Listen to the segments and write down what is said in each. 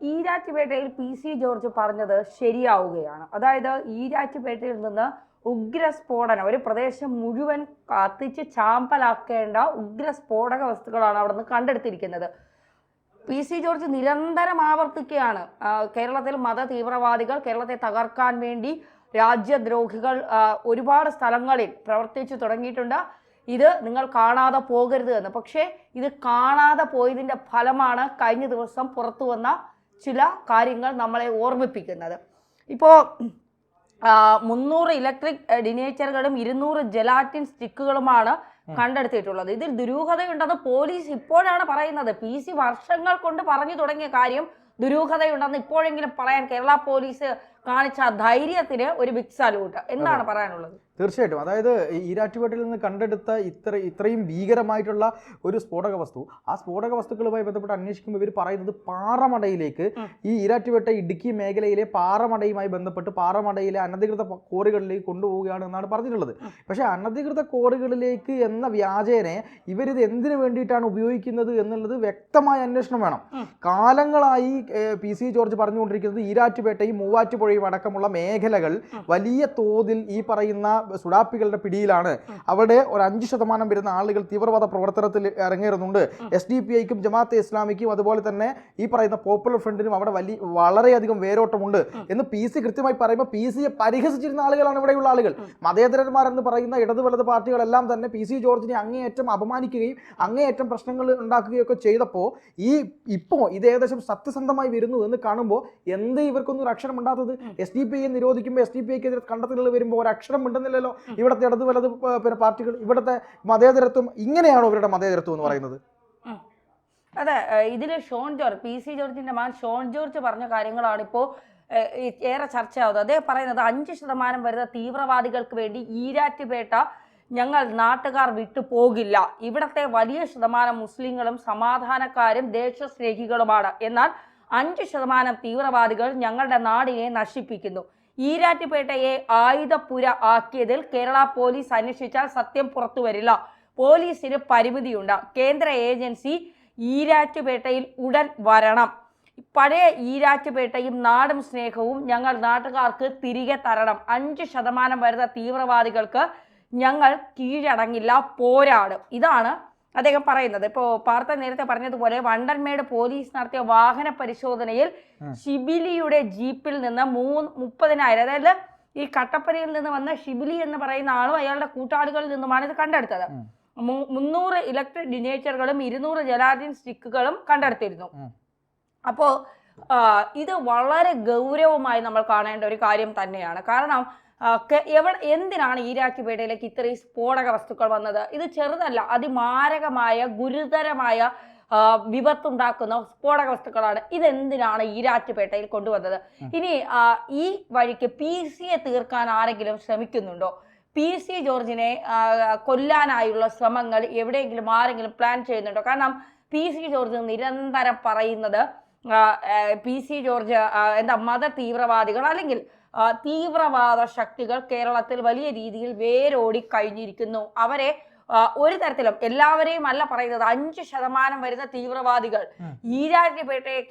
ഈരാറ്റുപേട്ടയിൽ PC George പറഞ്ഞത് ശരിയാവുകയാണ്. അതായത് ഈരാറ്റുപേട്ടയിൽ നിന്ന് ഉഗ്രസ്ഫോടനം, ഒരു പ്രദേശം മുഴുവൻ കത്തിച്ച് ചാമ്പലാക്കേണ്ട ഉഗ്രസ്ഫോടക വസ്തുക്കളാണ് അവിടെ നിന്ന് കണ്ടെടുത്തിരിക്കുന്നത്. PC ജോർജ് നിരന്തരം ആവർത്തിക്കുകയാണ്, കേരളത്തിൽ മത തീവ്രവാദികൾ, കേരളത്തെ തകർക്കാൻ വേണ്ടി രാജ്യദ്രോഹികൾ ഒരുപാട് സ്ഥലങ്ങളിൽ പ്രവർത്തിച്ചു തുടങ്ങിയിട്ടുണ്ട്. ഇത് നിങ്ങൾ കാണാതെ പോകരുത് എന്ന്. പക്ഷേ ഇത് കാണാതെ പോയതിൻ്റെ ഫലമാണ് കഴിഞ്ഞ ദിവസം പുറത്തു വന്ന ചില കാര്യങ്ങൾ നമ്മളെ ഓർമ്മിപ്പിക്കുന്നത്. ഇപ്പോൾ 300 ഇലക്ട്രിക് ഡിനേച്ചറുകളും 200 ജെലാറ്റിൻ സ്റ്റിക്കുകളുമാണ് കണ്ടെടുത്തിട്ടുള്ളത്. ഇതിൽ ദുരൂഹതയുണ്ടെന്ന് പോലീസ് ഇപ്പോഴാണ് പറയുന്നത്. PC വർഷങ്ങൾ കൊണ്ട് പറഞ്ഞു തുടങ്ങിയ കാര്യം ദുരൂഹതയുണ്ടെന്ന് ഇപ്പോഴെങ്കിലും പറയാൻ കേരള പോലീസ് കാണിച്ച ധൈര്യത്തിന് ഒരു ബിഗ് സല്യൂട്ട്. എന്താണ് പറയാനുള്ളത്? തീർച്ചയായിട്ടും. അതായത് ഈരാറ്റുപേട്ടയിൽ നിന്ന് കണ്ടെടുത്ത ഇത്രയും ഭീകരമായിട്ടുള്ള ഒരു സ്ഫോടക വസ്തു, ആ സ്ഫോടക വസ്തുക്കളുമായി ബന്ധപ്പെട്ട് അന്വേഷിക്കുമ്പോൾ ഇവർ പറയുന്നത് പാറമടയിലേക്ക്, ഈ ഈരാറ്റുപേട്ട ഇടുക്കി മേഖലയിലെ പാറമടയുമായി ബന്ധപ്പെട്ട് പാറമടയിലെ അനധികൃത കോറികളിലേക്ക് കൊണ്ടുപോവുകയാണ് എന്നാണ് പറഞ്ഞിട്ടുള്ളത്. പക്ഷേ അനധികൃത കോറികളിലേക്ക് എന്ന വ്യാജേനെ ഇവരിത് എന്തിനു വേണ്ടിയിട്ടാണ് ഉപയോഗിക്കുന്നത് എന്നുള്ളത് വ്യക്തമായ അന്വേഷണം വേണം. കാലങ്ങളായി PC ജോർജ് പറഞ്ഞുകൊണ്ടിരിക്കുന്നത് ഈരാറ്റുപേട്ടയും മൂവാറ്റുപുഴയും അടക്കമുള്ള മേഖലകൾ വലിയ തോതിൽ ഈ പറയുന്ന സുഡാപ്പികളുടെ പിടിയിലാണ്. അവിടെ ഒരു 5% വരുന്ന ആളുകൾ തീവ്രവാദ പ്രവർത്തനത്തിൽ ഇറങ്ങേറുന്നുണ്ട്. SDPIക്കും ജമാഅത്തെ ഇസ്ലാമിക്കും അതുപോലെ തന്നെ ഈ പറയുന്ന പോപ്പുലർ ഫ്രണ്ടിനും അവിടെ വളരെയധികം വേരോട്ടമുണ്ട് എന്ന് PC കൃത്യമായി പറയുമ്പോൾ PCയെ പരിഹസിച്ചിരുന്ന ആളുകളാണ് ഇവിടെയുള്ള ആളുകൾ. മതേതരന്മാരെന്ന് പറയുന്ന ഇടതു വലത് പാർട്ടികളെല്ലാം തന്നെ PC ജോർജിനെ അങ്ങേയറ്റം അപമാനിക്കുകയും അങ്ങേയറ്റം പ്രശ്നങ്ങൾ ഉണ്ടാക്കുകയൊക്കെ ചെയ്തപ്പോൾ ഇപ്പോൾ ഇത് ഏകദേശം സത്യസന്ധമായി വരുന്നു എന്ന് കാണുമ്പോൾ എന്ത് ഇവർക്കൊന്നും ഒരു അക്ഷരം ഉണ്ടാത്തത്? SDPIയെ നിരോധിക്കുമ്പോൾ SDPIക്കെതിരെ കണ്ടെത്തലുകൾ വരുമ്പോൾ ഒരു അക്ഷരം ഉണ്ടെന്നില്ലല്ലോ ഇവിടുത്തെ ഇടതു വലത് പാർട്ടികൾ. ഇവിടുത്തെ മതേതരത്വം ഇങ്ങനെയാണോ ഇവരുടെ മതേതരത്വം എന്ന് പറയുന്നത്? അതെ, ഇതിൽ PC ജോർജിന്റെ മകൻ ഷോൺ ജോർജ് പറഞ്ഞ കാര്യങ്ങളാണ് ഇപ്പോൾ ഏറെ ചർച്ചയാവുന്നത്. അദ്ദേഹം പറയുന്നത് 5% വരുന്ന തീവ്രവാദികൾക്ക് വേണ്ടി ഈരാറ്റുപേട്ട ഞങ്ങൾ നാട്ടുകാർ വിട്ടു പോകില്ല. ഇവിടത്തെ വലിയ ശതമാനം മുസ്ലിങ്ങളും സമാധാനക്കാരും ദേശസ്നേഹികളുമാണ്. എന്നാൽ 5% തീവ്രവാദികൾ ഞങ്ങളുടെ നാടിനെ നശിപ്പിക്കുന്നു. ഈരാറ്റുപേട്ടയെ ആയുധപ്പുര ആക്കിയതിൽ കേരള പോലീസ് അന്വേഷിച്ചാൽ സത്യം പുറത്തു വരില്ല. പോലീസിന് പരിമിതിയുണ്ട്. കേന്ദ്ര ഏജൻസി ഈരാറ്റുപേട്ടയിൽ ഉടൻ വരണം. പഴയ ഈരാറ്റുപേട്ടയും നാടും സ്നേഹവും ഞങ്ങൾ നാട്ടുകാർക്ക് തിരികെ തരണം. 5% വരുന്ന തീവ്രവാദികൾക്ക് ഞങ്ങൾ കീഴടങ്ങില്ല, പോരാടും. ഇതാണ് അദ്ദേഹം പറയുന്നത്. ഇപ്പോൾ പാർത്ത നേരത്തെ പറഞ്ഞതുപോലെ വണ്ടൻമേട് പോലീസ് നടത്തിയ വാഹന പരിശോധനയിൽ ഷിബിലിയുടെ ജീപ്പിൽ നിന്ന് 30,000, അതായത് ഈ കട്ടപ്പനയിൽ നിന്ന് വന്ന ഷിബിലി എന്ന് പറയുന്ന ആളും അയാളുടെ കൂട്ടാളികളിൽ നിന്നുമാണ് ഇത് കണ്ടെടുത്തത്. 300 ഇലക്ട്രിക് ഡിനേച്ചറുകളും 200 ജെലാറ്റിൻ സ്റ്റിക്കുകളും കണ്ടെടുത്തിരുന്നു. അപ്പോൾ ഇത് വളരെ ഗൗരവമായി നമ്മൾ കാണേണ്ട ഒരു കാര്യം തന്നെയാണ്. കാരണം എന്തിനാണ് ഈരാറ്റുപേട്ടയിലേക്ക് ഇത്രയും സ്ഫോടക വസ്തുക്കൾ വന്നത്? ഇത് ചെറുതല്ല, അതിമാരകമായ ഗുരുതരമായ വിപത്തുണ്ടാക്കുന്ന സ്ഫോടക വസ്തുക്കളാണ്. ഇതെന്തിനാണ് ഈരാറ്റുപേട്ടയിൽ കൊണ്ടുവന്നത്? ഇനി ഈ വഴിക്ക് PCയെ തീർക്കാൻ ആരെങ്കിലും ശ്രമിക്കുന്നുണ്ടോ? PC ജോർജിനെ കൊല്ലാനായുള്ള ശ്രമങ്ങൾ എവിടെയെങ്കിലും ആരെങ്കിലും പ്ലാൻ ചെയ്യുന്നുണ്ടോ? കാരണം PC ജോർജ് നിരന്തരം പറയുന്നത് PC ജോർജ് മത തീവ്രവാദികൾ അല്ലെങ്കിൽ തീവ്രവാദ ശക്തികൾ കേരളത്തിൽ വലിയ രീതിയിൽ വേരോടി കഴിഞ്ഞിരിക്കുന്നു. അവരെ ഒരു തരത്തിലും എല്ലാവരെയും അല്ല പറയുന്നത്. 5% വരുന്ന തീവ്രവാദികൾ ഈരാറ്റുപേട്ടയെ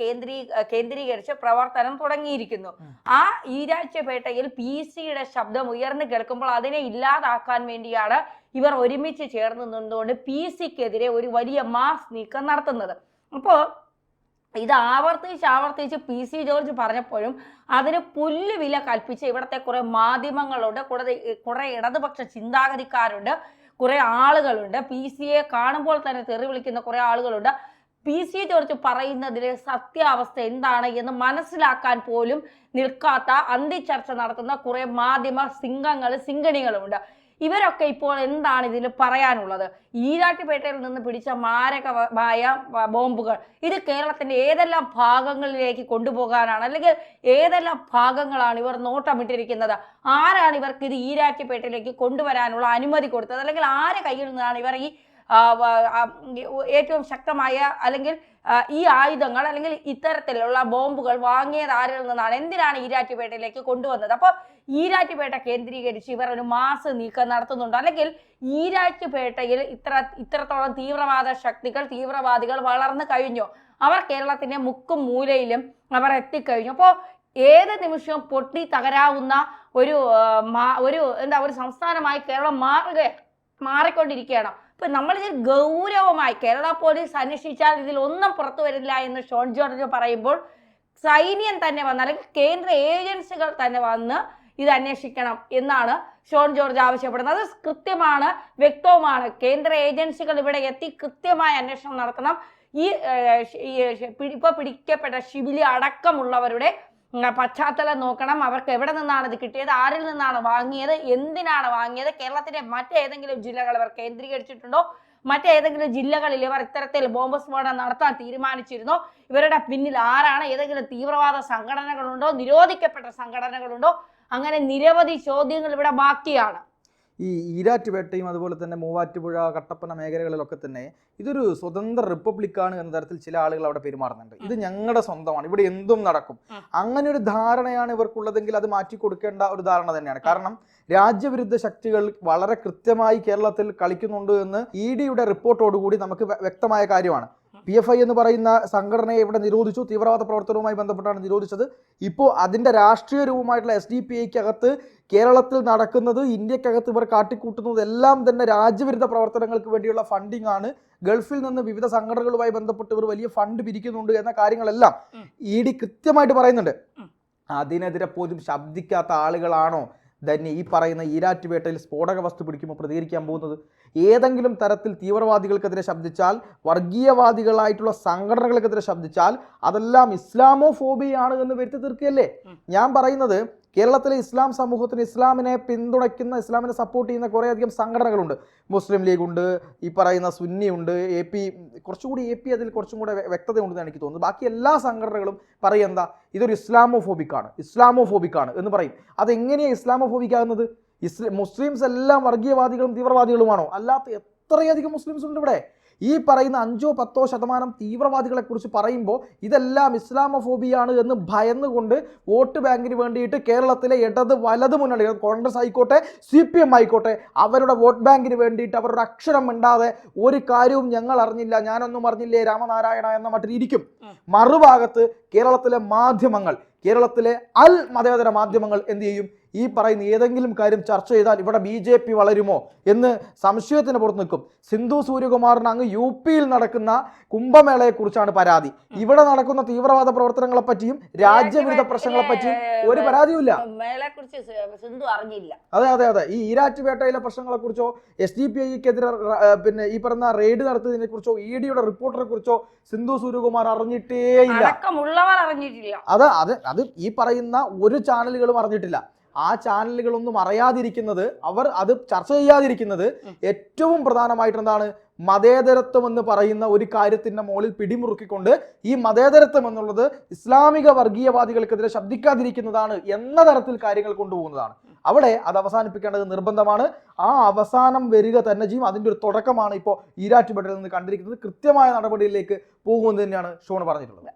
കേന്ദ്രീകരിച്ച് പ്രവർത്തനം തുടങ്ങിയിരിക്കുന്നു. ആ ഈരാറ്റുപേട്ടയിൽ PCയുടെ ശബ്ദം ഉയർന്നു കേൾക്കുമ്പോൾ അതിനെ ഇല്ലാതാക്കാൻ വേണ്ടിയാണ് ഇവർ ഒരുമിച്ച് ചേർന്ന് നിന്നുകൊണ്ട് PCക്കെതിരെ ഒരു വലിയ മാസ് നീക്കം നടത്തുന്നത്. അപ്പോൾ ഇത് ആവർത്തിച്ച് PC ജോർജ് പറഞ്ഞപ്പോഴും അതിന് പുല്ലുവില കൽപ്പിച്ച് ഇവിടുത്തെ കുറെ മാധ്യമങ്ങളുണ്ട്, കുറെ ഇടതുപക്ഷ ചിന്താഗതിക്കാരുണ്ട്, കുറെ ആളുകളുണ്ട്. PCയെ കാണുമ്പോൾ തന്നെ തെറി വിളിക്കുന്ന കുറെ ആളുകളുണ്ട്. PC ജോർജ് പറയുന്നതിലെ സത്യാവസ്ഥ എന്താണ് എന്ന് മനസ്സിലാക്കാൻ പോലും നിൽക്കാത്ത അന്തിച്ചർച്ച നടത്തുന്ന കുറെ മാധ്യമ സിംഗണികളുമുണ്ട്. ഇവരൊക്കെ ഇപ്പോൾ എന്താണ് ഇതിൽ പറയാനുള്ളത്? ഈരാറ്റുപേട്ടയിൽ നിന്ന് പിടിച്ച മാരകമായ ബോംബുകൾ ഇത് കേരളത്തിന്റെ ഏതെല്ലാം ഭാഗങ്ങളിലേക്ക് കൊണ്ടുപോകാനാണ്, അല്ലെങ്കിൽ ഏതെല്ലാം ഭാഗങ്ങളാണ് ഇവർ നോട്ടമിട്ടിരിക്കുന്നത്? ആരാണ് ഇവർക്ക് ഇത് ഈരാറ്റുപേട്ടയിലേക്ക് കൊണ്ടുവരാനുള്ള അനുമതി കൊടുത്തത്? അല്ലെങ്കിൽ ആരെ കയ്യിൽ നിന്നാണ് ഇവർ ഈ ഏറ്റവും ശക്തമായ അല്ലെങ്കിൽ ഈ ആയുധങ്ങൾ അല്ലെങ്കിൽ ഇത്തരത്തിലുള്ള ബോംബുകൾ വാങ്ങിയത് ആരിൽ നിന്നാണ്, എന്തിനാണ് ഈരാറ്റുപേട്ടയിലേക്ക് കൊണ്ടുവന്നത്? അപ്പോൾ ഈരാറ്റുപേട്ട കേന്ദ്രീകരിച്ച് ഇവർ ഒരു മാസ് നീക്കം നടത്തുന്നുണ്ട്, അല്ലെങ്കിൽ ഈരാറ്റുപേട്ടയിൽ ഇത്രത്തോളം തീവ്രവാദികൾ വളർന്നു കഴിഞ്ഞു, അവർ കേരളത്തിന്റെ മുക്കും മൂലയിലും അവർ എത്തിക്കഴിഞ്ഞു. അപ്പോൾ ഏത് നിമിഷവും പൊട്ടി തകരാവുന്ന ഒരു സംസ്ഥാനമായി കേരളം മാറിക്കൊണ്ടിരിക്കുകയാണ്. ഇപ്പൊ നമ്മളിതിൽ ഗൗരവമായി കേരള പോലീസ് അന്വേഷിച്ചാൽ ഇതിൽ ഒന്നും പുറത്തു വരില്ല എന്ന് ഷോൺ ജോർജ് പറയുമ്പോൾ സൈന്യം തന്നെ വന്ന് അല്ലെങ്കിൽ കേന്ദ്ര ഏജൻസികൾ തന്നെ വന്ന് ഇത് അന്വേഷിക്കണം എന്നാണ് ഷോൺ ജോർജ് ആവശ്യപ്പെടുന്നത്. അത് കൃത്യമാണ്, വ്യക്തവുമാണ്. കേന്ദ്ര ഏജൻസികൾ ഇവിടെ എത്തി കൃത്യമായ അന്വേഷണം നടത്തണം. ഇപ്പൊ പിടിക്കപ്പെട്ട ഷിബിലി അടക്കമുള്ളവരുടെ പശ്ചാത്തലം നോക്കണം. അവർക്ക് എവിടെ നിന്നാണ് ഇത് കിട്ടിയത്, ആരിൽ നിന്നാണ് വാങ്ങിയത്, എന്തിനാണ് വാങ്ങിയത്, കേരളത്തിന്റെ മറ്റേതെങ്കിലും ജില്ലകൾ ഇവർ കേന്ദ്രീകരിച്ചിട്ടുണ്ടോ, മറ്റേതെങ്കിലും ജില്ലകളിൽ ഇവർ ഇത്തരത്തിൽ ബോംബ് സ്ഫോടനം നടത്താൻ തീരുമാനിച്ചിരുന്നോ, ഇവരുടെ പിന്നിൽ ആരാണ്, ഏതെങ്കിലും തീവ്രവാദ സംഘടനകളുണ്ടോ, നിരോധിക്കപ്പെട്ട സംഘടനകളുണ്ടോ, അങ്ങനെ നിരവധി ചോദ്യങ്ങൾ ഇവിടെ ബാക്കിയാണ്. ഈ ഈരാറ്റുപേട്ടയും അതുപോലെ തന്നെ മൂവാറ്റുപുഴ, കട്ടപ്പന മേഖലകളിലൊക്കെ തന്നെ ഇതൊരു സ്വതന്ത്ര റിപ്പബ്ലിക്കാണ് എന്ന തരത്തിൽ ചില ആളുകൾ അവിടെ പെരുമാറുന്നുണ്ട്. ഇത് ഞങ്ങളുടെ സ്വന്തമാണ്, ഇവിടെ എന്തും നടക്കും, അങ്ങനെ ഒരു ധാരണയാണ് ഇവർക്കുള്ളതെങ്കിൽ അത് മാറ്റി കൊടുക്കേണ്ട ഒരു ധാരണ തന്നെയാണ്. കാരണം രാജ്യവിരുദ്ധ ശക്തികൾ വളരെ കൃത്യമായി കേരളത്തിൽ കളിക്കുന്നുണ്ട് എന്ന് EDയുടെ റിപ്പോർട്ടോടുകൂടി നമുക്ക് വ്യക്തമായ കാര്യമാണ്. PFI എന്ന് പറയുന്ന സംഘടനയെ ഇവിടെ നിരോധിച്ചു, തീവ്രവാദ പ്രവർത്തനവുമായി ബന്ധപ്പെട്ടാണ് നിരോധിച്ചത്. ഇപ്പോൾ അതിൻ്റെ രാഷ്ട്രീയ രൂപമായിട്ടുള്ള SDPIക്കകത്ത് കേരളത്തിൽ നടക്കുന്നത്, ഇന്ത്യക്കകത്ത് ഇവർ കാട്ടിക്കൂട്ടുന്നത് എല്ലാം തന്നെ രാജ്യവിരുദ്ധ പ്രവർത്തനങ്ങൾക്ക് വേണ്ടിയുള്ള ഫണ്ടിങ് ആണ്. ഗൾഫിൽ നിന്ന് വിവിധ സംഘടനകളുമായി ബന്ധപ്പെട്ട് ഇവർ വലിയ ഫണ്ട് പിരിക്കുന്നുണ്ട് എന്ന കാര്യങ്ങളെല്ലാം ED കൃത്യമായിട്ട് പറയുന്നുണ്ട്. അതിനെതിരെ പോലും ശബ്ദിക്കാത്ത ആളുകളാണോ തന്നെ ഈ പറയുന്ന ഈരാറ്റുപേട്ടയിൽ സ്ഫോടക വസ്തു പിടിക്കുമ്പോൾ പ്രതികരിക്കാൻ പോകുന്നത്? ഏതെങ്കിലും തരത്തിൽ തീവ്രവാദികൾക്കെതിരെ ശബ്ദിച്ചാൽ, വർഗീയവാദികളായിട്ടുള്ള സംഘടനകൾക്കെതിരെ ശബ്ദിച്ചാൽ അതെല്ലാം ഇസ്ലാമോഫോബിയാണ് എന്ന് വരുത്തി തീർക്കുകയല്ലേ. ഞാൻ പറയുന്നത് കേരളത്തിലെ ഇസ്ലാം സമൂഹത്തിന്, ഇസ്ലാമിനെ പിന്തുണയ്ക്കുന്ന, ഇസ്ലാമിനെ സപ്പോർട്ട് ചെയ്യുന്ന കുറേയധികം സംഘടനകളുണ്ട്. മുസ്ലിം ലീഗ് ഉണ്ട്, ഈ പറയുന്ന സുന്നി ഉണ്ട്, AP അതിൽ കുറച്ചും കൂടെ വ്യക്തത ഉണ്ടെന്ന് എനിക്ക് തോന്നുന്നു. ബാക്കി എല്ലാ സംഘടനകളും പറയും എന്താ, ഇതൊരു ഇസ്ലാമോഫോബിക്കാണ് എന്ന് പറയും. അതെങ്ങനെയാണ് ഇസ്ലാമോഫോബിക് ആകുന്നത്? മുസ്ലിംസ് എല്ലാം വർഗീയവാദികളും തീവ്രവാദികളുമാണോ? അല്ലാത്ത എത്രയധികം മുസ്ലിംസ് ഉണ്ട് ഇവിടെ. ഈ പറയുന്ന 5-10% തീവ്രവാദികളെ കുറിച്ച് പറയുമ്പോൾ ഇതെല്ലാം ഇസ്ലാമോഫോബിയാണ് എന്ന് ഭയന്നുകൊണ്ട് വോട്ട് ബാങ്കിന് വേണ്ടിയിട്ട് കേരളത്തിലെ ഇടത് വലത് മുന്നണികൾ, കോൺഗ്രസ് ആയിക്കോട്ടെ CPM ആയിക്കോട്ടെ, അവരുടെ വോട്ട് ബാങ്കിന് വേണ്ടിയിട്ട് അവരുടെ അക്ഷരം മിണ്ടാതെ ഒരു കാര്യവും ഞങ്ങൾ അറിഞ്ഞില്ല, ഞാനൊന്നും അറിഞ്ഞില്ലേ രാമനാരായണ എന്ന മട്ടിൽ ഇരിക്കും. മറുഭാഗത്ത് കേരളത്തിലെ മാധ്യമങ്ങൾ, കേരളത്തിലെ മതേതര മാധ്യമങ്ങൾ എന്ത് ചെയ്യും? ഈ പറയുന്ന ഏതെങ്കിലും കാര്യം ചർച്ച ചെയ്താൽ ഇവിടെ BJP വളരുമോ എന്ന് സംശയത്തിന് പുറത്ത് നിൽക്കും. സിന്ധു സൂര്യകുമാറിന് അങ്ങ് UPയിൽ നടക്കുന്ന കുംഭമേളയെക്കുറിച്ചാണ് പരാതി. ഇവിടെ നടക്കുന്ന തീവ്രവാദ പ്രവർത്തനങ്ങളെ പറ്റിയും രാജ്യവിരുദ്ധ പ്രശ്നങ്ങളെ പറ്റിയും ഒരു പരാതിയുമില്ല. അതെ. ഈ ഈരാറ്റുപേട്ടയിലെ പ്രശ്നങ്ങളെ കുറിച്ചോ, SDPIക്കെതിരെ പിന്നെ ഈ പറഞ്ഞ റെയ്ഡ് നടത്തിയതിനെ കുറിച്ചോ, EDയുടെ റിപ്പോർട്ടിനെ കുറിച്ചോ സിന്ധു സൂര്യകുമാർ അറിഞ്ഞിട്ടേയില്ല. അത് ഈ പറയുന്ന ഒരു ചാനലുകളും അറിഞ്ഞിട്ടില്ല. ആ ചാനലുകളൊന്നും അറിയാതിരിക്കുന്നത്, അവർ അത് ചർച്ച ചെയ്യാതിരിക്കുന്നത് ഏറ്റവും പ്രധാനമായിട്ട് എന്താണ്, മതേതരത്വം എന്ന് പറയുന്ന ഒരു കാര്യത്തിൻ്റെ മുകളിൽ പിടിമുറുക്കിക്കൊണ്ട് ഈ മതേതരത്വം എന്നുള്ളത് ഇസ്ലാമിക വർഗീയവാദികൾക്കെതിരെ ശബ്ദിക്കാതിരിക്കുന്നതാണ് എന്ന തരത്തിൽ കാര്യങ്ങൾ കൊണ്ടുപോകുന്നതാണ്. അവിടെ അത് അവസാനിപ്പിക്കേണ്ടത് നിർബന്ധമാണ്. ആ അവസാനം വരിക തന്നെ ചെയ്യും. അതിൻ്റെ ഒരു തുടക്കമാണ് ഇപ്പോൾ ഈരാറ്റുപേട്ടയിൽ നിന്ന് കണ്ടിരിക്കുന്നത്. കൃത്യമായ നടപടിയിലേക്ക് പോകുമെന്ന് തന്നെയാണ് ഷോൺ പറഞ്ഞിട്ടുള്ളത്.